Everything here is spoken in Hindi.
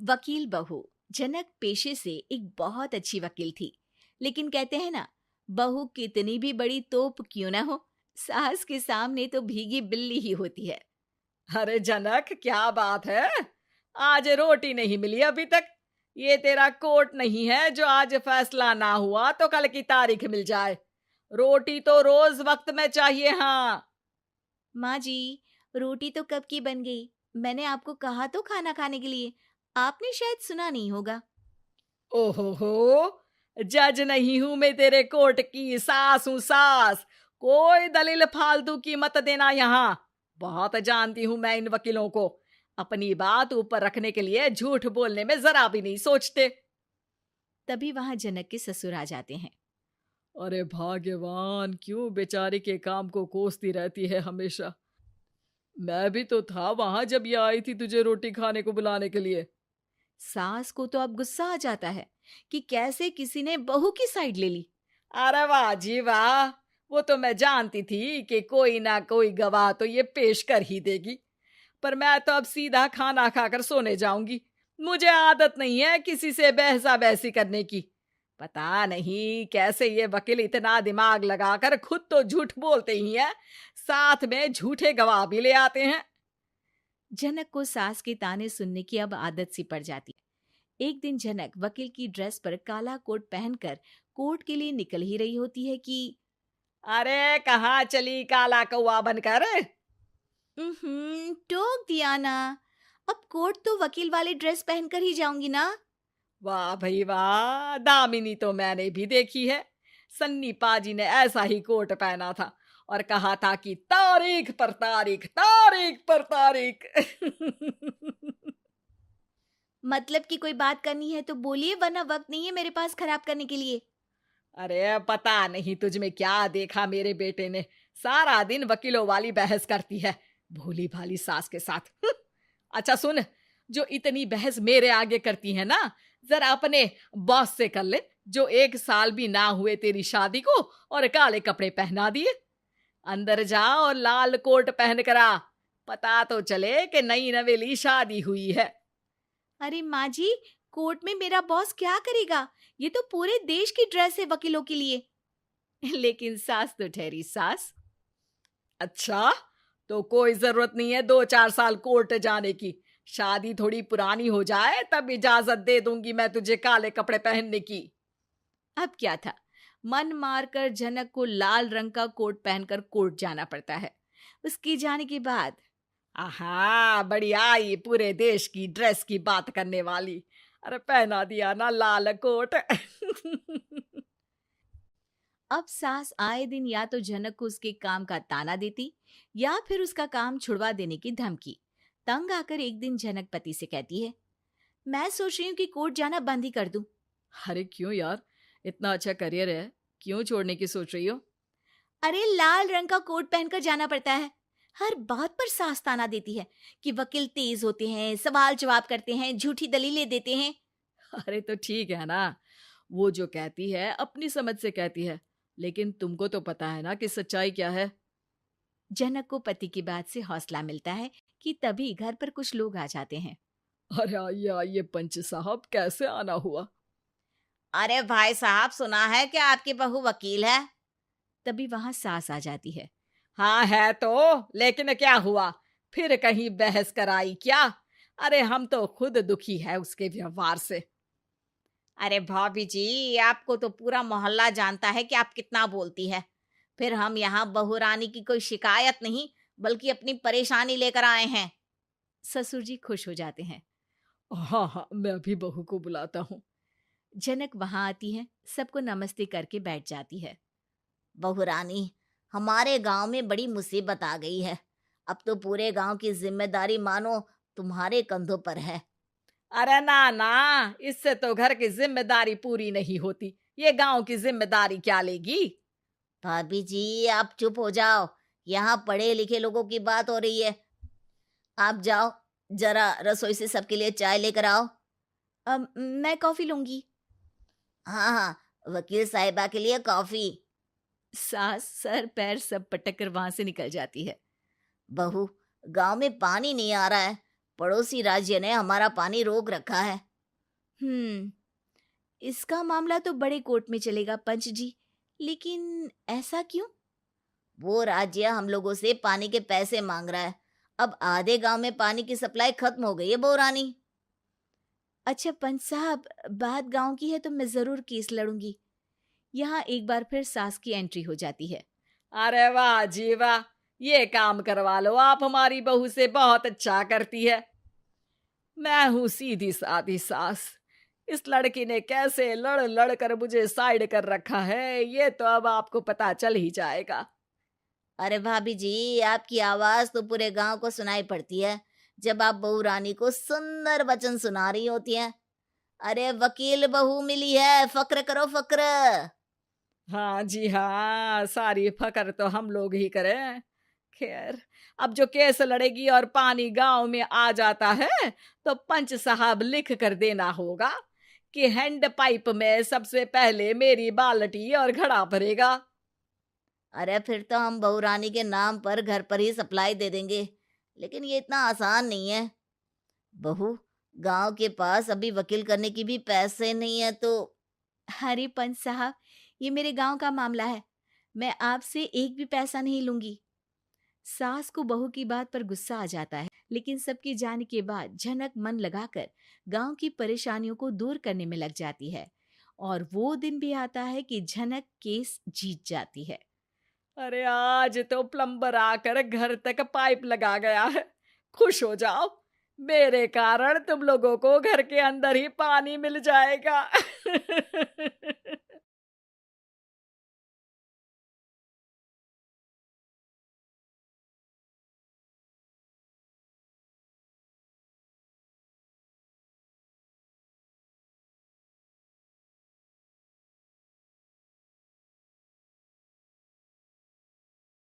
वकील बहू। जनक पेशे से एक बहुत अच्छी वकील थी, लेकिन कहते हैं ना, बहू कितनी भी बड़ी तोप क्यों ना हो, सास के सामने तो भीगी बिल्ली ही होती है। अरे जनक, क्या बात है? आज रोटी नहीं मिली अभी तक। ये तेरा कोर्ट नहीं है जो आज फैसला ना हुआ तो कल की तारीख मिल जाए। रोटी तो रोज वक्त में चाहिए। हाँ। माँ जी, रोटी तो कब की बन गई। मैंने आपको कहा तो खाना खाने के लिए, आपने शायद सुना नहीं होगा। ओहो हो, जज नहीं हूं मैं तेरे कोर्ट की, सास हूं सास। कोई दलील फालतू की मत देना यहाँ। बहुत जानती हूं मैं इन वकीलों को। अपनी बात ऊपर रखने के लिए झूठ बोलने में जरा भी नहीं सोचते। तभी वहां जनक के ससुर आ जाते हैं। अरे भाग्यवान, क्यों बेचारे के काम को कोसती रहती है हमेशा। मैं भी तो था वहां जब ये आई थी तुझे रोटी खाने को बुलाने के लिए। सास को तो अब गुस्सा आ जाता है कि कैसे किसी ने बहू की साइड ले ली। अरे वाह जी वाह, वो तो मैं जानती थी कि कोई ना कोई गवाह तो ये पेश कर ही देगी। पर मैं तो अब सीधा खाना खाकर सोने जाऊंगी। मुझे आदत नहीं है किसी से बहसा बहसी करने की। पता नहीं कैसे ये वकील इतना दिमाग लगाकर खुद तो झूठ बोलते ही हैं, साथ में झूठे गवाह भी ले आते हैं। जनक को सास के ताने सुनने की अब आदत सी पड़ जाती है। एक दिन जनक वकील की ड्रेस पर काला कोट पहनकर कोर्ट के लिए निकल ही रही होती है कि अरे कहाँ चली काला कौवा बनकर? टोक दिया ना। अब कोर्ट तो वकील वाली ड्रेस पहनकर ही जाऊंगी ना। वाह भाई वाह, दामिनी तो मैंने भी देखी है। सन्नी पाजी ने ऐसा ही कोट पहना था और कहा था कि तारीख पर तारीख, तारीख पर तारीख। मतलब कि कोई बात करनी है तो बोलिए, वरना वक्त नहीं है मेरे पास खराब करने के लिए। अरे पता नहीं तुझ में क्या देखा मेरे बेटे ने, सारा दिन वकीलों वाली बहस करती है, भोली भाली सास के साथ। अच्छा सुन, जो इतनी बहस मेरे आगे करती है ना, जरा अपने बॉस से कर ले, जो 1 साल भी ना हुए तेरी शादी को और काले कपड़े पहना दिए। अंदर जा और लाल कोट पहन कर आ, पता तो चले कि नई नवेली शादी हुई है। अरे माँ जी, कोर्ट में मेरा बॉस क्या करेगा? ये तो पूरे देश की ड्रेस है वकीलों के लिए। लेकिन सास तो ठहरी सास। अच्छा, तो कोई जरूरत नहीं है 2-4 साल कोर्ट जाने की। शादी थोड़ी पुरानी हो जाए तब इजाजत दे दूंगी मैं तुझे काले कपड़े पहनने की। अब क्या था, मन मारकर जनक को लाल रंग का कोट पहनकर कोर्ट जाना पड़ता है। उसके जाने के बाद आहा, बढ़िया, ये पूरे देश की ड्रेस की बात करने वाली। अरे पहना दिया ना लाल कोट। अब सास आए दिन या तो जनक को उसके काम का ताना देती, या फिर उसका काम छुड़वा देने की धमकी। तंग आकर एक दिन जनक पति से कहती है, मैं सोच रही हूँ कि कोर्ट जाना बंद ही कर दूं। अरे क्यों यार, इतना अच्छा करियर है, क्यों छोड़ने की सोच रही हो? अरे लाल रंग का कोट पहनकर जाना पड़ता है। हर बात पर सास ताना देती है कि वकील तेज होते हैं, सवाल जवाब करते हैं, झूठी दलीलें देते हैं। अरे तो ठीक है ना, वो जो कहती है अपनी समझ से कहती है, लेकिन तुमको तो पता है ना कि सच्चाई क्या है। जनक को पति की बात से हौसला मिलता है कि तभी घर पर कुछ लोग आ जाते हैं। अरे आइए पंच साहब, कैसे आना हुआ? अरे भाई साहब, सुना है कि आपकी बहू वकील है। तभी वहां सास आ जाती है। हाँ है तो, लेकिन क्या हुआ? फिर कहीं बहस कराई क्या? अरे हम तो खुद दुखी है उसके व्यवहार से। अरे भाभी जी, आपको तो पूरा मोहल्ला जानता है कि आप कितना बोलती है। फिर हम यहाँ बहू रानी की कोई शिकायत नहीं, बल्कि अपनी परेशानी लेकर आए हैं। ससुर जी खुश हो जाते हैं। हाँ हाँ, मैं अभी बहू को बुलाता हूँ। जनक वहां आती है, सबको नमस्ते करके बैठ जाती है। बहू रानी, हमारे गांव में बड़ी मुसीबत आ गई है। अब तो पूरे गांव की जिम्मेदारी मानो तुम्हारे कंधों पर है। अरे ना ना, इससे तो घर की जिम्मेदारी पूरी नहीं होती, ये गांव की जिम्मेदारी क्या लेगी? भाभी जी, आप चुप हो जाओ। यहाँ पढ़े लिखे लोगों की बात हो रही है। आप जाओ, जरा रसोई से सबके लिए चाय लेकर आओ। मैं कॉफी लूंगी। हाँ हाँ, वकील साहिबा के लिए कॉफी। सास सर पैर सब पटक कर वहां से निकल जाती है। बहू, गांव में पानी नहीं आ रहा है, पड़ोसी राज्य ने हमारा पानी रोक रखा है। इसका मामला तो बड़े कोर्ट में चलेगा पंच जी, लेकिन ऐसा क्यों? वो राज्य हम लोगों से पानी के पैसे मांग रहा है। अब आधे गांव में पानी की सप्लाई खत्म हो गई है बहुरानी। अच्छा पंच साहब, बात गांव की है तो मैं जरूर केस लड़ूंगी। यहाँ एक बार फिर सास की एंट्री हो जाती है। अरे वाह जी वाह, ये काम करवा लो, आप हमारी बहू से बहुत अच्छा करती है। मैं हूं सीधी सादी सास। इस लड़की ने कैसे लड़ लड़ कर मुझे साइड कर रखा है, ये तो अब आपको पता चल ही जाएगा। अरे भाभी जी, आपकी आवाज तो पूरे गांव को सुनाई पड़ती है जब आप बहू रानी को सुंदर वचन सुना रही होती हैं। अरे वकील बहू मिली है, फक्र करो फक्र। हाँ जी हाँ, सारी फकर तो हम लोग ही करें। खैर, अब जो केस लड़ेगी और पानी गांव में आ जाता है तो पंच साहब लिख कर देना होगा कि हैंड पाइप में सबसे पहले मेरी बाल्टी और घड़ा भरेगा। अरे फिर तो हम बहू रानी के नाम पर घर पर ही सप्लाई दे देंगे, लेकिन ये इतना आसान नहीं है। बहू, गांव के पास अभी वकील करने की भी पैसे नहीं है तो। अरे पंच साहब, ये मेरे गांव का मामला है, मैं आपसे एक भी पैसा नहीं लूंगी। सास को बहू की बात पर गुस्सा आ जाता है, लेकिन सबके जाने के बाद झनक मन लगाकर गांव की परेशानियों को दूर करने में लग जाती है। और वो दिन भी आता है कि झनक केस जीत जाती है। अरे आज तो प्लम्बर आकर घर तक पाइप लगा गया है। खुश हो जाओ, मेरे कारण तुम लोगों को घर के अंदर ही पानी मिल जाएगा।